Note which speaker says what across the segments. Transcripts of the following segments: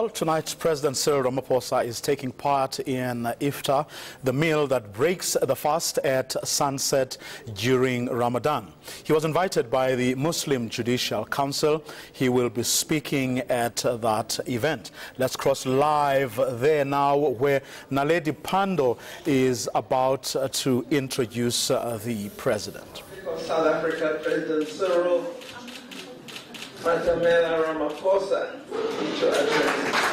Speaker 1: Well, tonight, President Cyril Ramaphosa is taking part in Iftar, the meal that breaks the fast at sunset during Ramadan. He was invited by the Muslim Judicial Council. He will be speaking at that event. Let's cross live there now, where Naledi Pandor is about to introduce the president.
Speaker 2: Of South Africa, President Cyril Ramaphosa to address.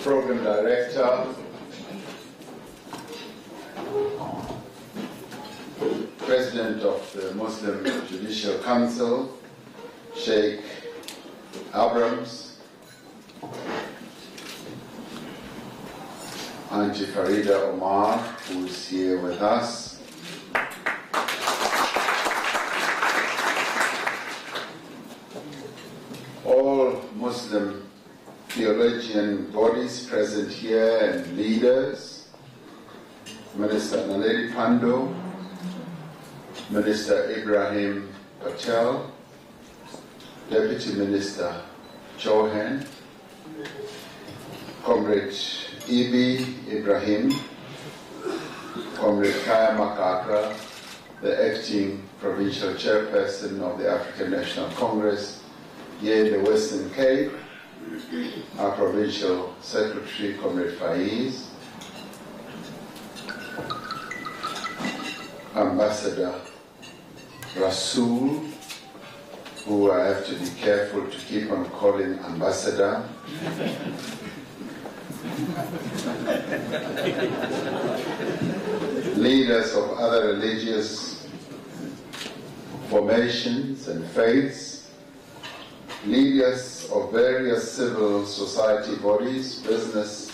Speaker 3: Program Director, President of the Muslim Judicial Council, Sheikh Abrams, Auntie Farida Omar, who is here with us, all Muslim theologian bodies present here and leaders, Minister Naledi Pandor, Minister Ibrahim Patel, Deputy Minister Chauhan, Comrade Ibi Ibrahim, Comrade Kaya Makakra, the acting provincial chairperson of the African National Congress here in the Western Cape, our provincial secretary, Comrade Faiz, Ambassador Rasul, who I have to be careful to keep on calling Ambassador, leaders of other religious formations and faiths, leaders of various civil society bodies, business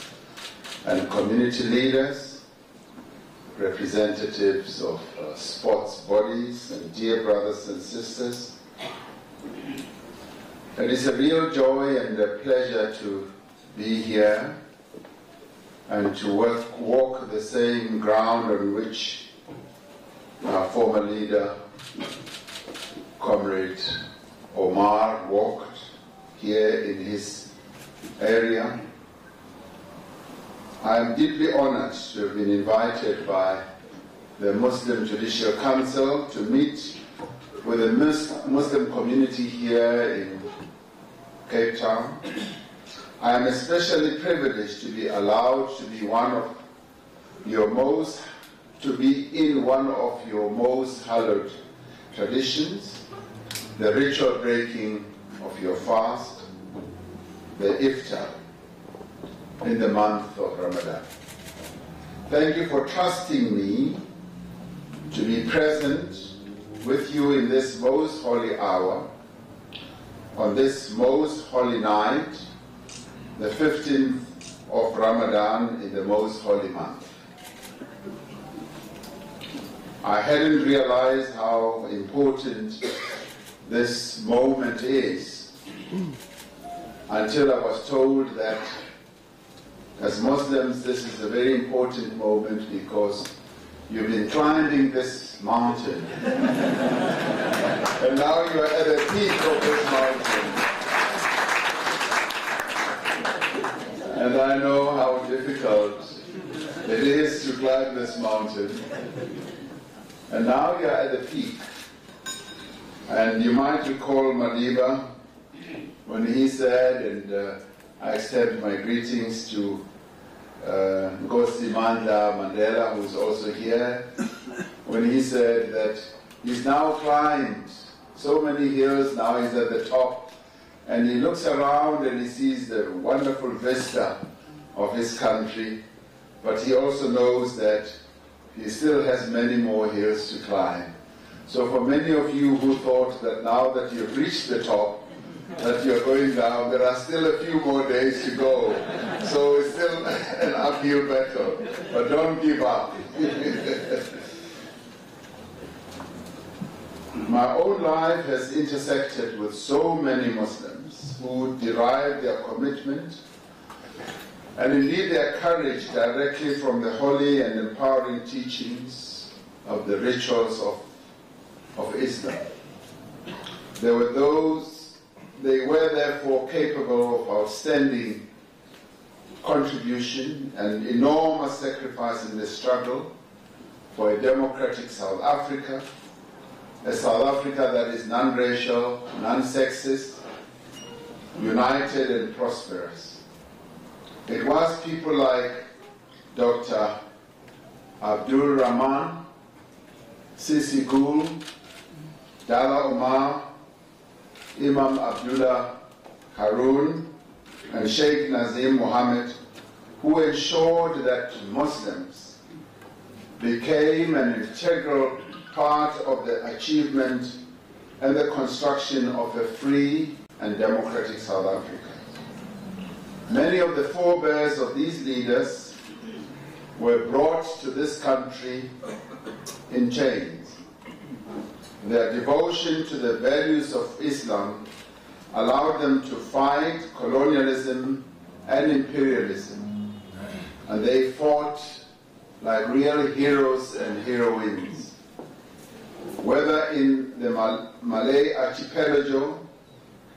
Speaker 3: and community leaders, representatives of sports bodies, and dear brothers and sisters. It is a real joy and a pleasure to be here and to walk the same ground on which our former leader, Comrade Omar, walked here in his area. I am deeply honored to have been invited by the Muslim Judicial Council to meet with the Muslim community here in Cape Town. I am especially privileged to be allowed to be in one of your most hallowed traditions, the ritual breaking of your fast, the Iftar, in the month of Ramadan. Thank you for trusting me to be present with you in this most holy hour, on this most holy night, the 15th of Ramadan in the most holy month. I hadn't realized how important this moment is until I was told that as Muslims this is a very important moment because you've been climbing this mountain and now you are at the peak of this mountain. And I know how difficult it is to climb this mountain. And now you are at the peak. And you might recall Madiba when he said, and I extend my greetings to Nkosi Mandela, who's also here, when he said that he's now climbed so many hills, now he's at the top, and he looks around and he sees the wonderful vista of his country, but he also knows that he still has many more hills to climb. So for many of you who thought that now that you've reached the top, that you're going down, there are still a few more days to go. So it's still an uphill battle, but don't give up. My own life has intersected with so many Muslims who derive their commitment and indeed their courage directly from the holy and empowering teachings of the rituals of Islam. They were therefore capable of outstanding contribution and enormous sacrifice in the struggle for a democratic South Africa, a South Africa that is non-racial, non-sexist, united and prosperous. It was people like Dr. Abdul Rahman, Sisi Gul, Dala Omar, Imam Abdullah Harun, and Sheikh Nazim Mohammed, who ensured that Muslims became an integral part of the achievement and the construction of a free and democratic South Africa. Many of the forebears of these leaders were brought to this country in chains. Their devotion to the values of Islam allowed them to fight colonialism and imperialism, and they fought like real heroes and heroines, whether in the Malay archipelago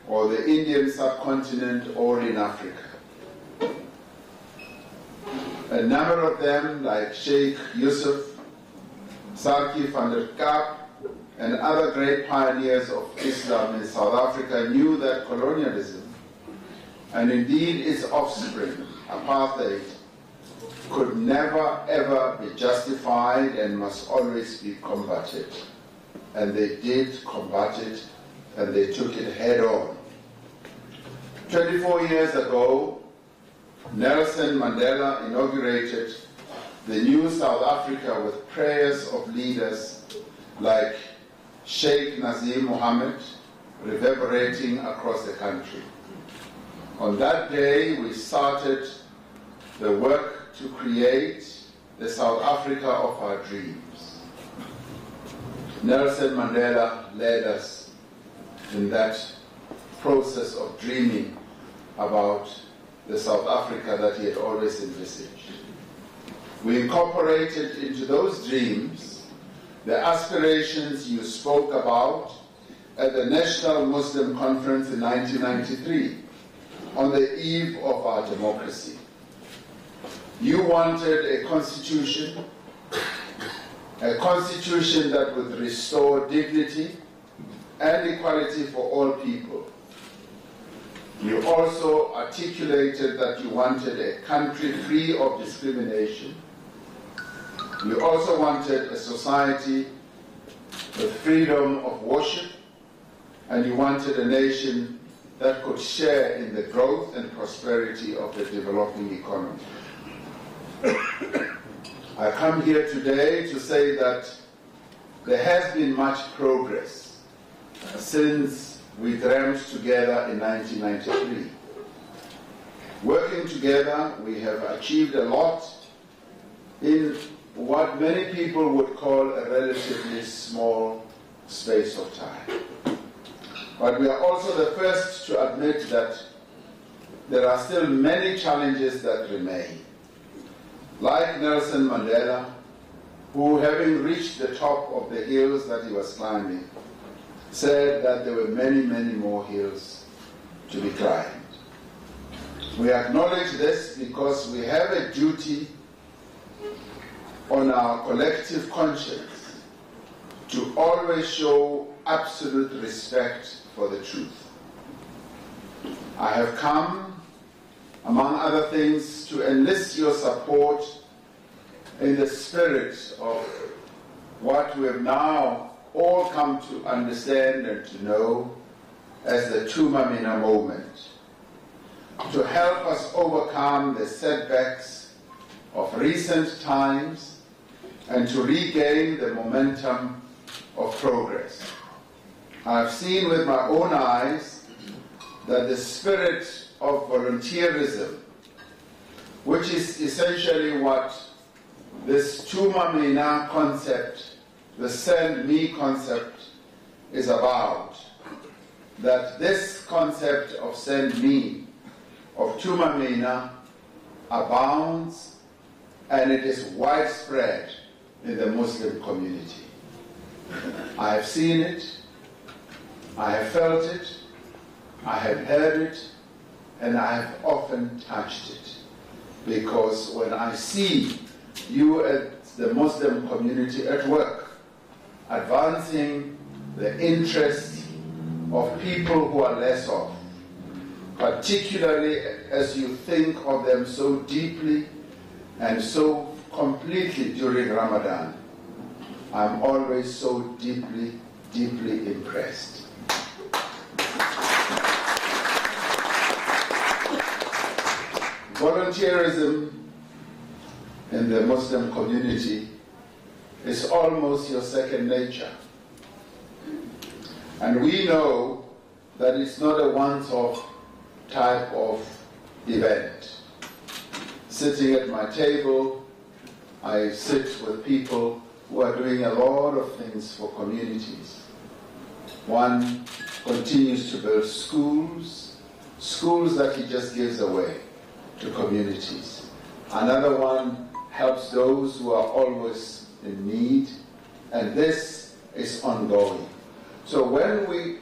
Speaker 3: or the Indian subcontinent or in Africa. A number of them, like Sheikh Yusuf, Sarki van der Kaap, and other great pioneers of Islam in South Africa, knew that colonialism, and indeed its offspring, apartheid, could never ever be justified and must always be combated. And they did combat it, and they took it head on. 24 years ago, Nelson Mandela inaugurated the new South Africa with prayers of leaders like Sheikh Nazim Mohammed reverberating across the country. On that day, we started the work to create the South Africa of our dreams. Nelson Mandela led us in that process of dreaming about the South Africa that he had always envisaged. We incorporated into those dreams the aspirations you spoke about at the National Muslim Conference in 1993, on the eve of our democracy. You wanted a constitution that would restore dignity and equality for all people. You also articulated that you wanted a country free of discrimination. You also wanted a society with freedom of worship, and you wanted a nation that could share in the growth and prosperity of the developing economy. I come here today to say that there has been much progress since we dreamt together in 1993. Working together, we have achieved a lot in what many people would call a relatively small space of time. But we are also the first to admit that there are still many challenges that remain. Like Nelson Mandela, who, having reached the top of the hills that he was climbing, said that there were many, many more hills to be climbed. We acknowledge this because we have a duty on our collective conscience to always show absolute respect for the truth. I have come, among other things, to enlist your support in the spirit of what we have now all come to understand and to know as the Tumamina moment, to help us overcome the setbacks of recent times and to regain the momentum of progress. I have seen with my own eyes that the spirit of volunteerism, which is essentially what this Tumamina concept, the send me concept, is about, that this concept of send me, of Tumamina, abounds and it is widespread in the Muslim community. I have seen it, I have felt it, I have heard it, and I have often touched it. Because when I see you at the Muslim community at work, advancing the interests of people who are less off, particularly as you think of them so deeply and so completely during Ramadan, I'm always so deeply, deeply impressed. Volunteerism in the Muslim community is almost your second nature. And we know that it's not a once-off type of event. Sitting at my table, I sit with people who are doing a lot of things for communities. One continues to build schools that he just gives away to communities. Another one helps those who are always in need, and this is ongoing. So when we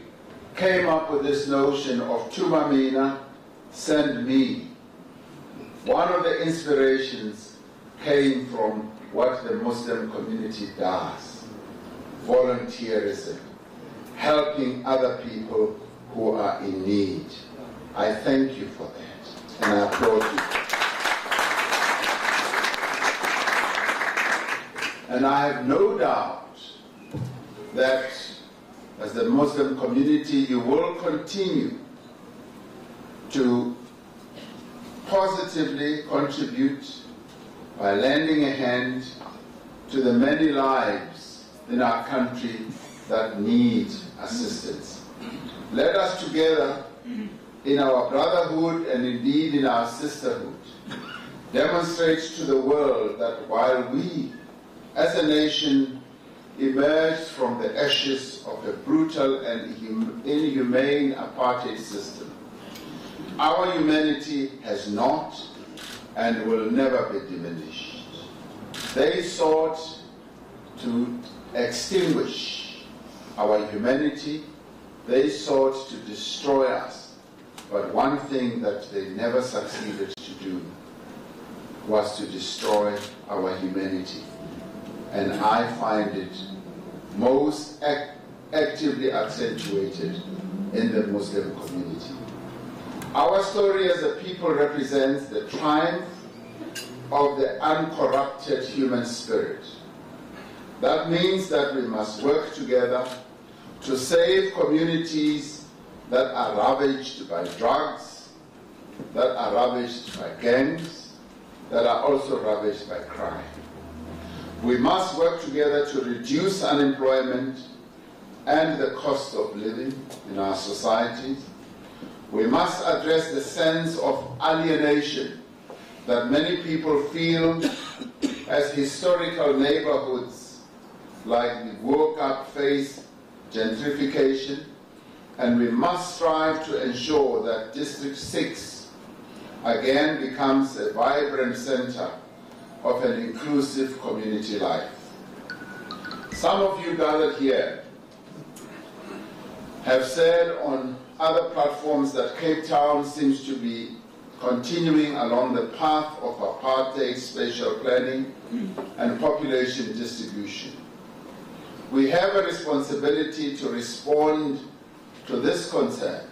Speaker 3: came up with this notion of Tumamina, send me, one of the inspirations came from what the Muslim community does, volunteerism, helping other people who are in need. I thank you for that, and I applaud you. And I have no doubt that as the Muslim community, you will continue to positively contribute by lending a hand to the many lives in our country that need assistance. Let us together, in our brotherhood and indeed in our sisterhood, demonstrate to the world that while we, as a nation, emerged from the ashes of a brutal and inhumane apartheid system, our humanity has not and will never be diminished. They sought to extinguish our humanity. They sought to destroy us. But one thing that they never succeeded to do was to destroy our humanity. And I find it most actively accentuated in the Muslim community. Our story as a people represents the triumph of the uncorrupted human spirit. That means that we must work together to save communities that are ravaged by drugs, that are ravaged by gangs, that are also ravaged by crime. We must work together to reduce unemployment and the cost of living in our societies. We must address the sense of alienation that many people feel as historical neighborhoods like the Woke-Up face gentrification, and we must strive to ensure that District 6 again becomes a vibrant center of an inclusive community life. Some of you gathered here have said on other platforms that Cape Town seems to be continuing along the path of apartheid spatial planning and population distribution. We have a responsibility to respond to this concern.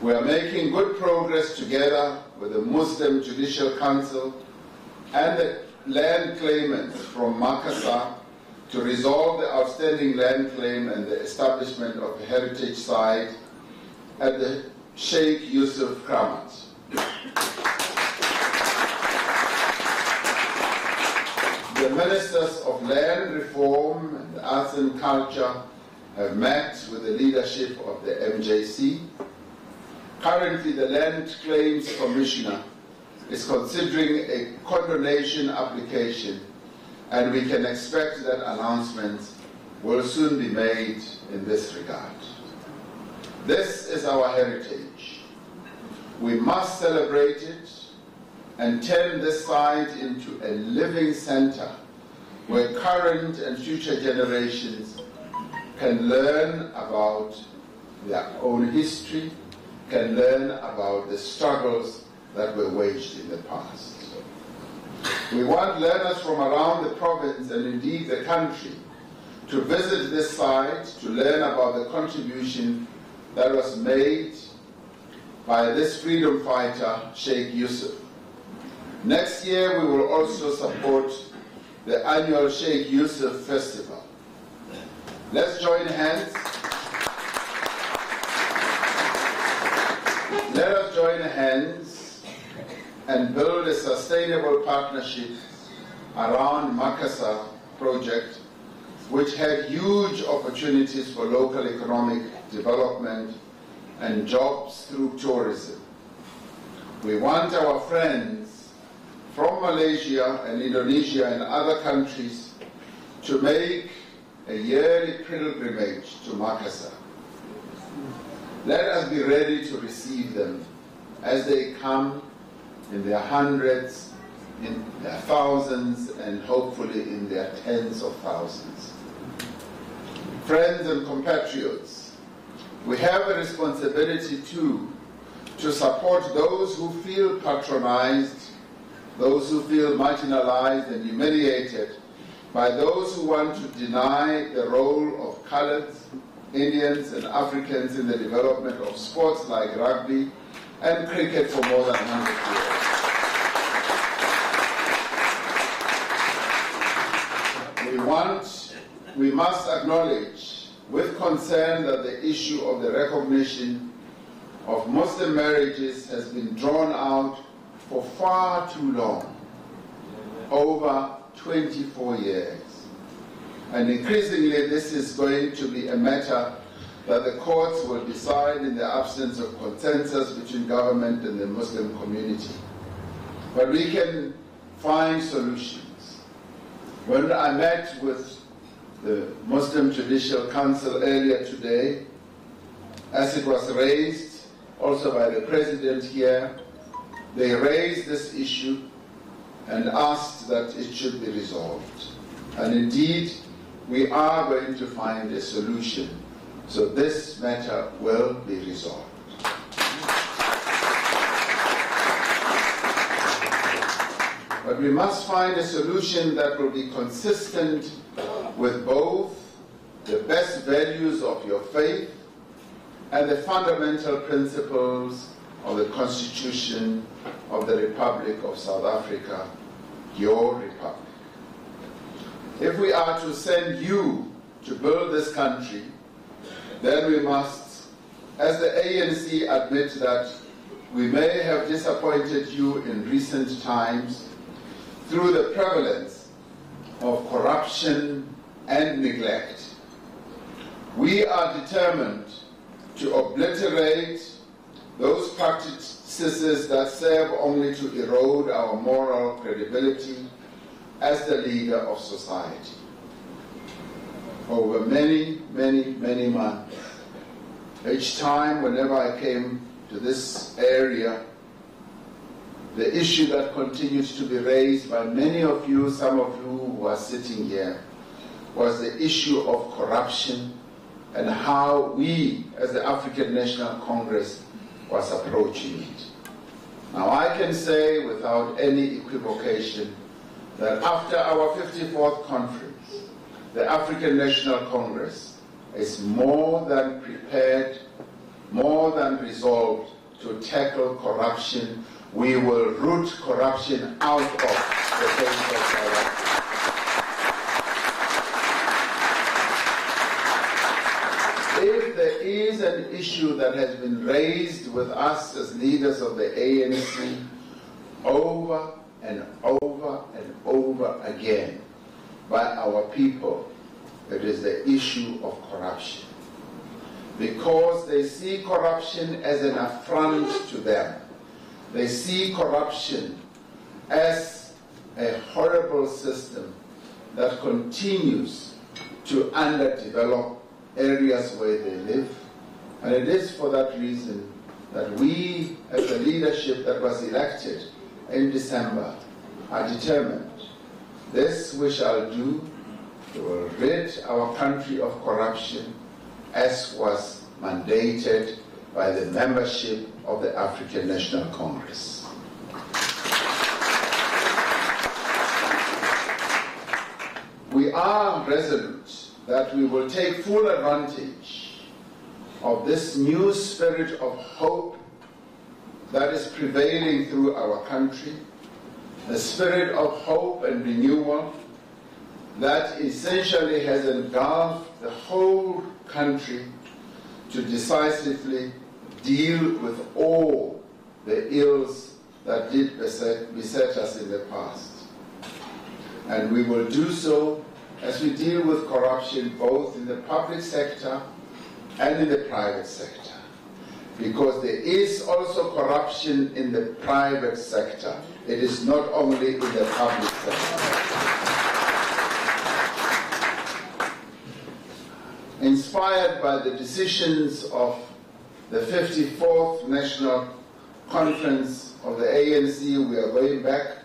Speaker 3: We are making good progress together with the Muslim Judicial Council and the land claimants from Makassar to resolve the outstanding land claim and the establishment of a heritage site at the Sheikh Yusuf Kramat. The Ministers of Land Reform and Arts and Culture have met with the leadership of the MJC. Currently, the Land Claims Commissioner is considering a condonation application, and we can expect that announcement will soon be made in this regard. This is our heritage. We must celebrate it and turn this site into a living center where current and future generations can learn about their own history, can learn about the struggles that were waged in the past. We want learners from around the province and indeed the country to visit this site to learn about the contribution that was made by this freedom fighter, Sheikh Yusuf. Next year we will also support the annual Sheikh Yusuf Festival. Let's join hands. Let us join hands and build a sustainable partnership around Makassar project, which had huge opportunities for local economic development and jobs through tourism. We want our friends from Malaysia and Indonesia and other countries to make a yearly pilgrimage to Makassar. Let us be ready to receive them as they come in their hundreds, in their thousands, and hopefully in their tens of thousands. Friends and compatriots, we have a responsibility too to support those who feel patronized, those who feel marginalized and humiliated by those who want to deny the role of colored, Indians and Africans in the development of sports like rugby and cricket for more than 100 years. We must acknowledge with concern that the issue of the recognition of Muslim marriages has been drawn out for far too long, over 24 years. And increasingly this is going to be a matter that the courts will decide in the absence of consensus between government and the Muslim community. But we can find solutions. When I met with the Muslim Judicial Council earlier today, as it was raised also by the President here, they raised this issue and asked that it should be resolved. And indeed, we are going to find a solution, so this matter will be resolved. But we must find a solution that will be consistent with both the best values of your faith and the fundamental principles of the Constitution of the Republic of South Africa, your republic. If we are to send you to build this country, then we must, as the ANC, admit that we may have disappointed you in recent times through the prevalence of corruption and neglect. We are determined to obliterate those practices that serve only to erode our moral credibility as the leader of society. Over many, many, many months, each time whenever I came to this area, the issue that continues to be raised by many of you, some of you who are sitting here, was the issue of corruption and how we, as the African National Congress, was approaching it. Now I can say without any equivocation that after our 54th conference, the African National Congress is more than prepared, more than resolved to tackle corruption. We will root corruption out of the face of South Africa. If there is an issue that has been raised with us as leaders of the ANC over and over and over again by our people, it is the issue of corruption. Because they see corruption as an affront to them. They see corruption as a horrible system that continues to underdeveloped areas where they live. And it is for that reason that we, as the leadership that was elected in December, are determined. This we shall do. We will rid our country of corruption as was mandated by the membership of the African National Congress. We are resolute that we will take full advantage of this new spirit of hope that is prevailing through our country, the spirit of hope and renewal that essentially has engulfed the whole country to decisively deal with all the ills that did beset us in the past. And we will do so as we deal with corruption both in the public sector and in the private sector. Because there is also corruption in the private sector. It is not only in the public sector. Inspired by the decisions of the 54th National Conference of the ANC, we are going back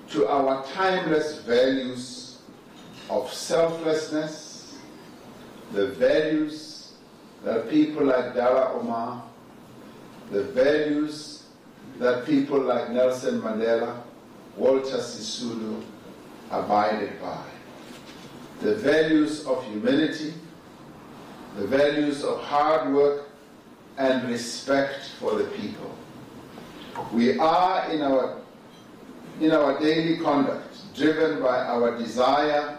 Speaker 3: to our timeless values of selflessness, the values that people like Dara Omar, the values that people like Nelson Mandela, Walter Sisulu abided by, the values of humility, the values of hard work and respect for the people. We are in our daily conduct driven by our desire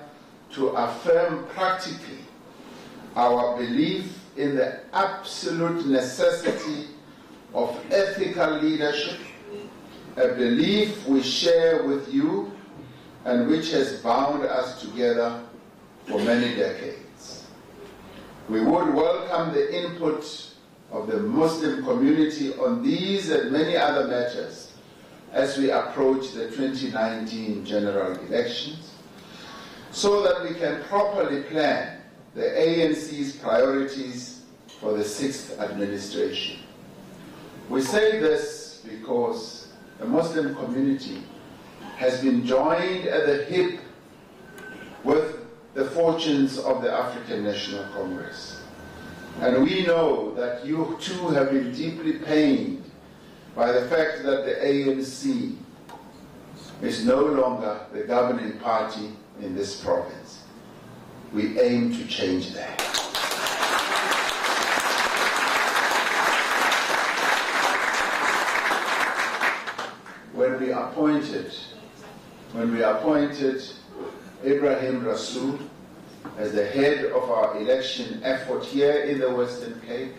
Speaker 3: to affirm practically our belief in the absolute necessity of ethical leadership, a belief we share with you and which has bound us together for many decades. We would welcome the input of the Muslim community on these and many other matters as we approach the 2019 general elections, so that we can properly plan the ANC's priorities for the 6th administration. We say this because the Muslim community has been joined at the hip with the fortunes of the African National Congress. And we know that you too have been deeply pained by the fact that the ANC is no longer the governing party in this province. We aim to change that. When we appointed Ibrahim Rasool as the head of our election effort here in the Western Cape,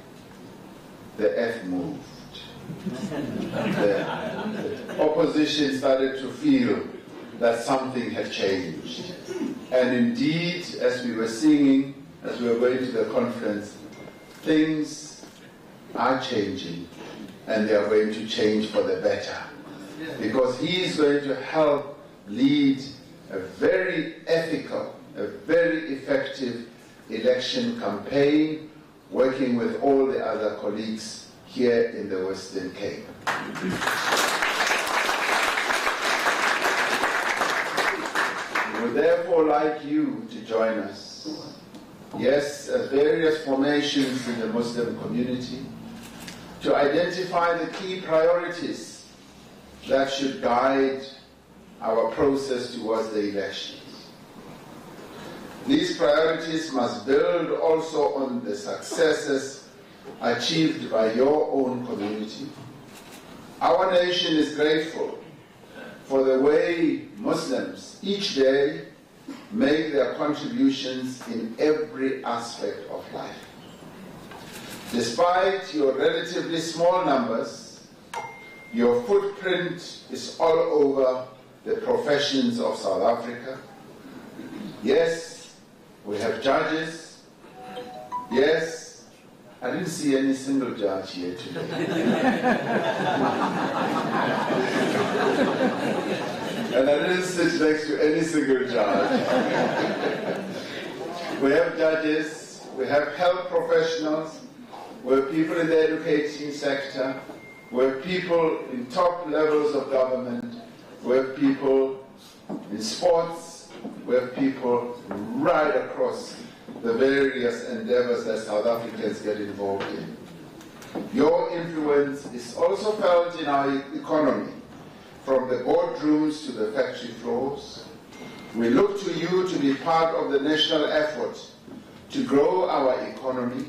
Speaker 3: the earth moved. The opposition started to feel that something had changed. And indeed, as we were singing, as we were going to the conference, things are changing, and they are going to change for the better. Because he is going to help lead a very ethical, a very effective election campaign, working with all the other colleagues here in the Western Cape. We would therefore like you to join us, yes, as various formations in the Muslim community, to identify the key priorities that should guide our process towards the elections. These priorities must build also on the successes achieved by your own community. Our nation is grateful for the way Muslims each day make their contributions in every aspect of life. Despite your relatively small numbers, your footprint is all over the professions of South Africa. Yes, we have judges. Yes, I didn't see any single judge here today. And I didn't sit next to any single judge. we have judges, we have health professionals, we have people in the education sector, we have people in top levels of government, we have people in sports, we have people right across the various endeavors that South Africans get involved in. Your influence is also felt in our economy, from the boardrooms to the factory floors. We look to you to be part of the national effort to grow our economy,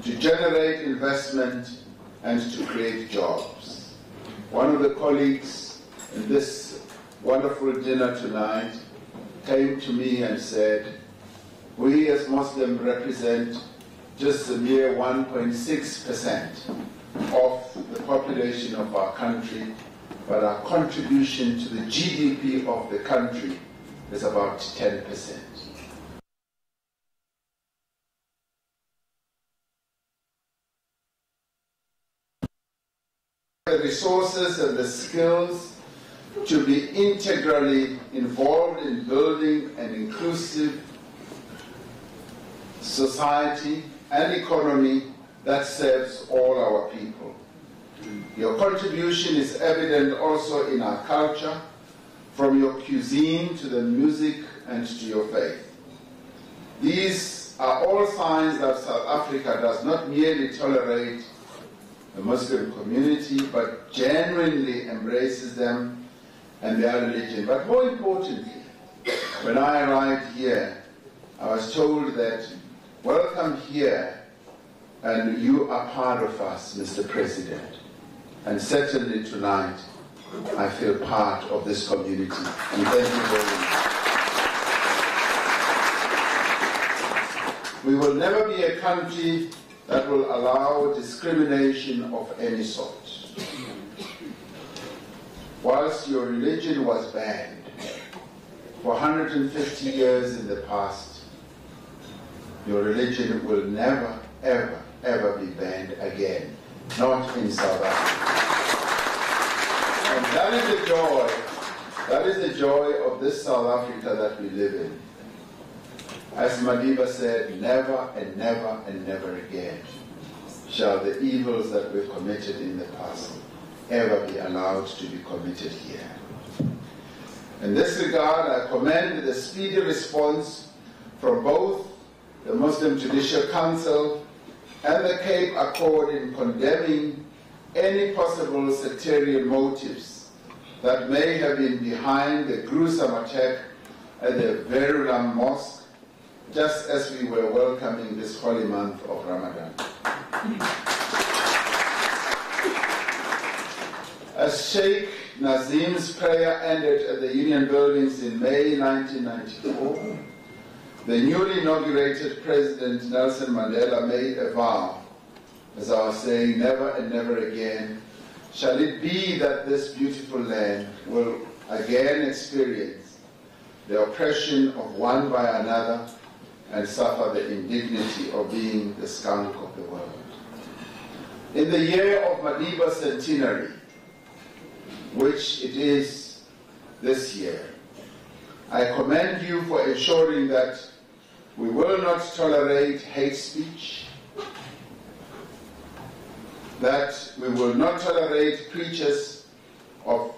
Speaker 3: to generate investment, and to create jobs. One of the colleagues in this wonderful dinner tonight came to me and said, we as Muslims represent just a mere 1.6% of the population of our country, but our contribution to the GDP of the country is about 10%. The resources and the skills to be integrally involved in building an inclusive society and economy that serves all our people. Your contribution is evident also in our culture, from your cuisine to the music and to your faith. These are all signs that South Africa does not merely tolerate the Muslim community, but genuinely embraces them and their religion. But more importantly, when I arrived here, I was told that welcome here, and you are part of us, Mr. President. And certainly tonight, I feel part of this community. And thank you very much. We will never be a country that will allow discrimination of any sort. Whilst your religion was banned for 150 years in the past, your religion will never, ever, ever be banned again, not in South Africa. And that is the joy of this South Africa that we live in. As Madiba said, never and never and never again shall the evils that we've committed in the past ever be allowed to be committed here. In this regard, I commend the speedy response from both the Muslim Judicial Council and the Cape Accord in condemning any possible sectarian motives that may have been behind the gruesome attack at the Verulam Mosque, just as we were welcoming this holy month of Ramadan. As Sheikh Nazim's prayer ended at the Union Buildings in May 1994, the newly inaugurated President Nelson Mandela made a vow, as I was saying, never and never again shall it be that this beautiful land will again experience the oppression of one by another and suffer the indignity of being the skunk of the world. In the year of Madiba's centenary, which it is this year, I commend you for ensuring that we will not tolerate hate speech, that we will not tolerate preachers of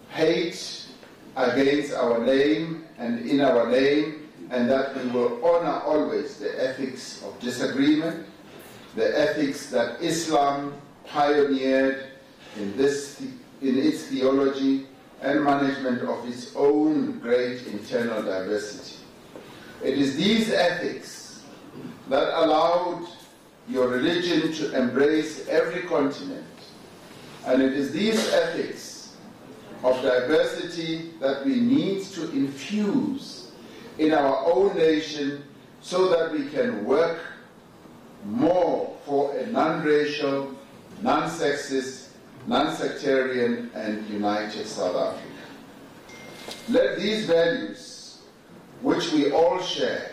Speaker 3: hate against our name and in our name, and that we will honor always the ethics of disagreement, the ethics that Islam pioneered in its theology and management of its own great internal diversity. It is these ethics that allowed your religion to embrace every continent, and it is these ethics of diversity that we need to infuse in our own nation so that we can work more for a non-racial, non-sexist, non-sectarian and united South Africa. Let these values, which we all share,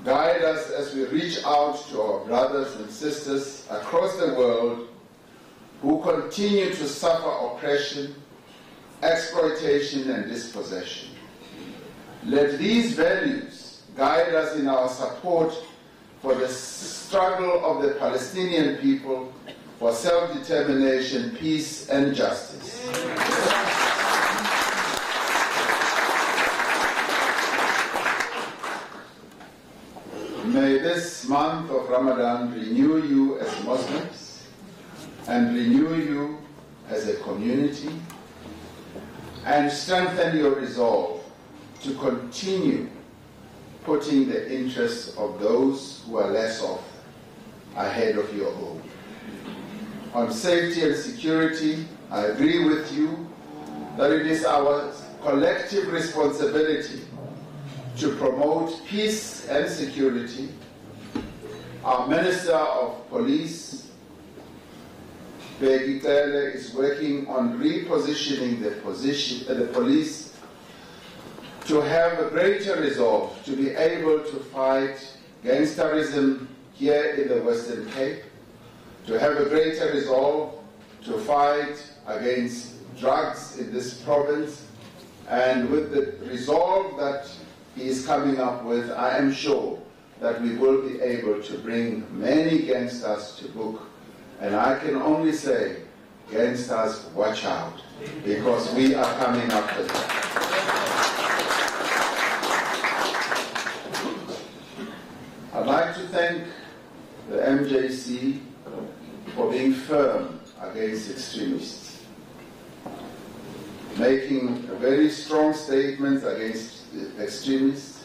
Speaker 3: guide us as we reach out to our brothers and sisters across the world who continue to suffer oppression, exploitation and dispossession. Let these values guide us in our support for the struggle of the Palestinian people for self-determination, peace and justice. May this month of Ramadan renew you as Muslims and renew you as a community and strengthen your resolve to continue putting the interests of those who are less off ahead of your own. On safety and security, I agree with you that it is our collective responsibility to promote peace and security. Our Minister of Police, Bheki Cele, is working on repositioning the police to have a greater resolve to be able to fight gangsterism here in the Western Cape, to have a greater resolve to fight against drugs in this province, and with the resolve that he is coming up with, I am sure that we will be able to bring many gangsters to book. And I can only say, gangsters, watch out, because we are coming up with them. I'd like to thank the MJC for being firm against extremists, making a very strong statement against extremists,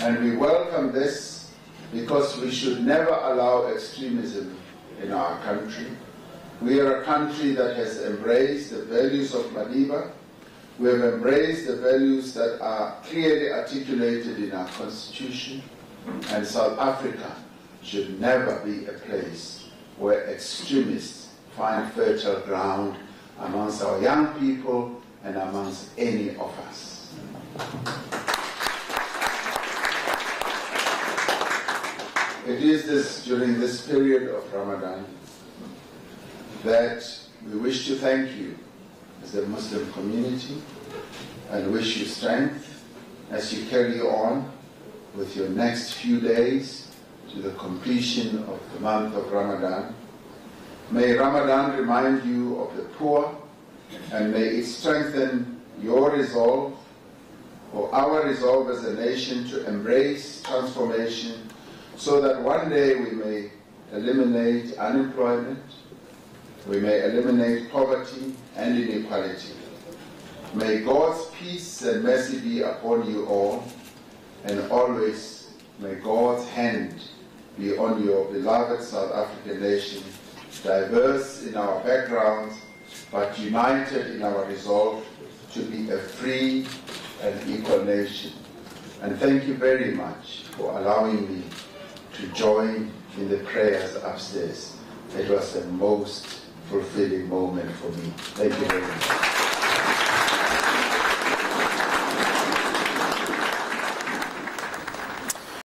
Speaker 3: and we welcome this because we should never allow extremism in our country. We are a country that has embraced the values of Madiba. We have embraced the values that are clearly articulated in our constitution, and South Africa should never be a place where extremists find fertile ground amongst our young people and amongst any of us. It is during this period of Ramadan that we wish to thank you as a Muslim community and wish you strength as you carry on with your next few days to the completion of the month of Ramadan. May Ramadan remind you of the poor, and may it strengthen your resolve, or our resolve as a nation, to embrace transformation so that one day we may eliminate unemployment, we may eliminate poverty and inequality. May God's peace and mercy be upon you all, and always may God's hand be on your beloved South African nation, diverse in our backgrounds, but united in our resolve to be a free and equal nation. And thank you very much for allowing me to join in the prayers upstairs. It was the most fulfilling moment for me. Thank you very much.